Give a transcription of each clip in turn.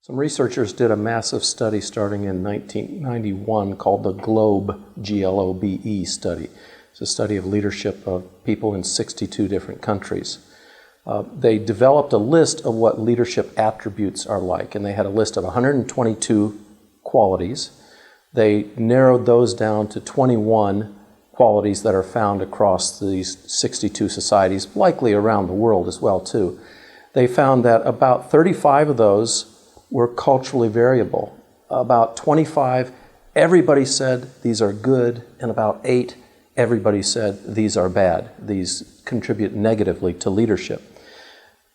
Some researchers did a massive study starting in 1991 called the GLOBE, G-L-O-B-E study. It's a study of leadership of people in 62 different countries. They developed a list of what leadership attributes are like, and they had a list of 122 qualities. They narrowed those down to 21 qualities that are found across these 62 societies, likely around the world as well too. They found that about 35 of those were culturally variable. About 25, everybody said these are good, and about 8, everybody said these are bad. These contribute negatively to leadership.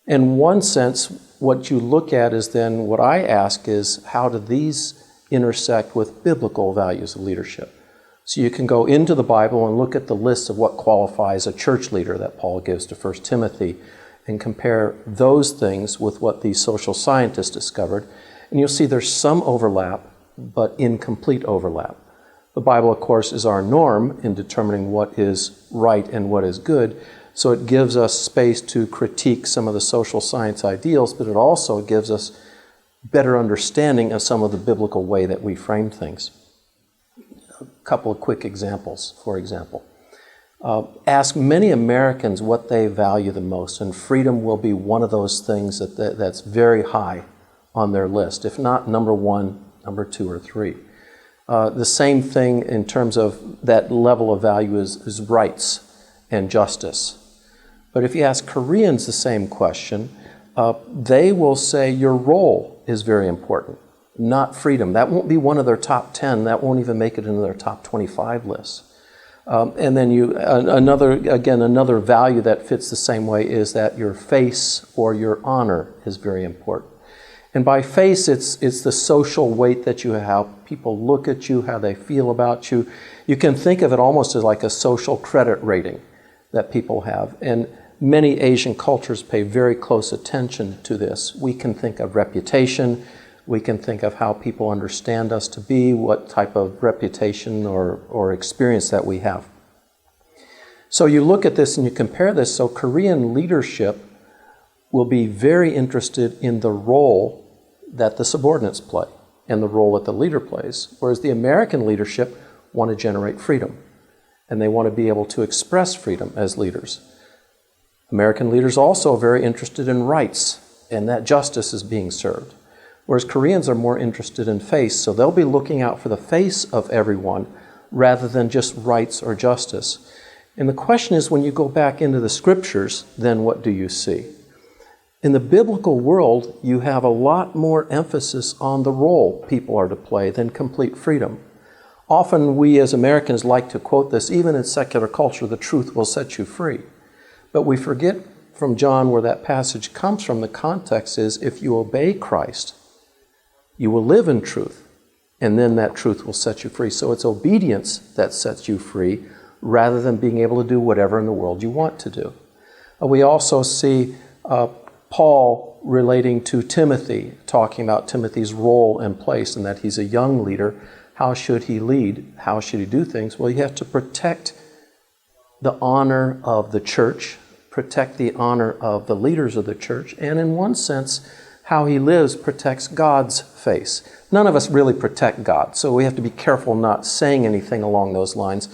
In one sense, what you look at is then, what I ask is, how do these intersect with biblical values of leadership? So you can go into the Bible and look at the list of what qualifies a church leader that Paul gives to 1 Timothy and compare those things with what these social scientists discovered. And you'll see there's some overlap, but incomplete overlap. The Bible, of course, is our norm in determining what is right and what is good. So it gives us space to critique some of the social science ideals, but it also gives us better understanding of some of the biblical way that we frame things. A couple of quick examples, for example. Ask many Americans what they value the most, and freedom will be one of those things that's very high on their list, if not number 1, number 2, or 3. The same thing in terms of that level of value is rights and justice. But if you ask Koreans the same question, they will say your role is very important, not freedom. That won't be one of their top 10. That won't even make it into their top 25 lists. And then another value that fits the same way is that your face or your honor is very important. And by face, it's the social weight that you have. People look at you, how they feel about you. You can think of it almost as like a social credit rating that people have. And many Asian cultures pay very close attention to this. We can think of reputation. We can think of how people understand us to be, what type of reputation or experience that we have. So you look at this and you compare this. So Korean leadership will be very interested in the role that the subordinates play and the role that the leader plays, whereas the American leadership want to generate freedom, and they want to be able to express freedom as leaders. American leaders also are very interested in rights and that justice is being served. Whereas Koreans are more interested in face, so they'll be looking out for the face of everyone rather than just rights or justice. And the question is, when you go back into the scriptures, then what do you see? In the biblical world, you have a lot more emphasis on the role people are to play than complete freedom. Often we as Americans like to quote this, even in secular culture, the truth will set you free. But we forget from John where that passage comes from. The context is, if you obey Christ, you will live in truth, and then that truth will set you free. So it's obedience that sets you free rather than being able to do whatever in the world you want to do. We also see Paul relating to Timothy, talking about Timothy's role and place and that he's a young leader. How should he lead? How should he do things? Well, you have to protect the honor of the church, protect the honor of the leaders of the church, and in one sense, how he lives protects God's face. None of us really protect God, so we have to be careful not saying anything along those lines.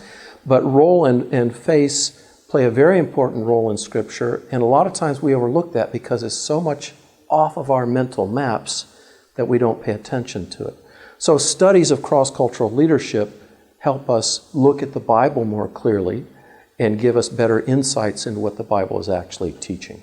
But role and face play a very important role in Scripture, and a lot of times we overlook that because it's so much off of our mental maps that we don't pay attention to it. So studies of cross-cultural leadership help us look at the Bible more clearly and give us better insights into what the Bible is actually teaching.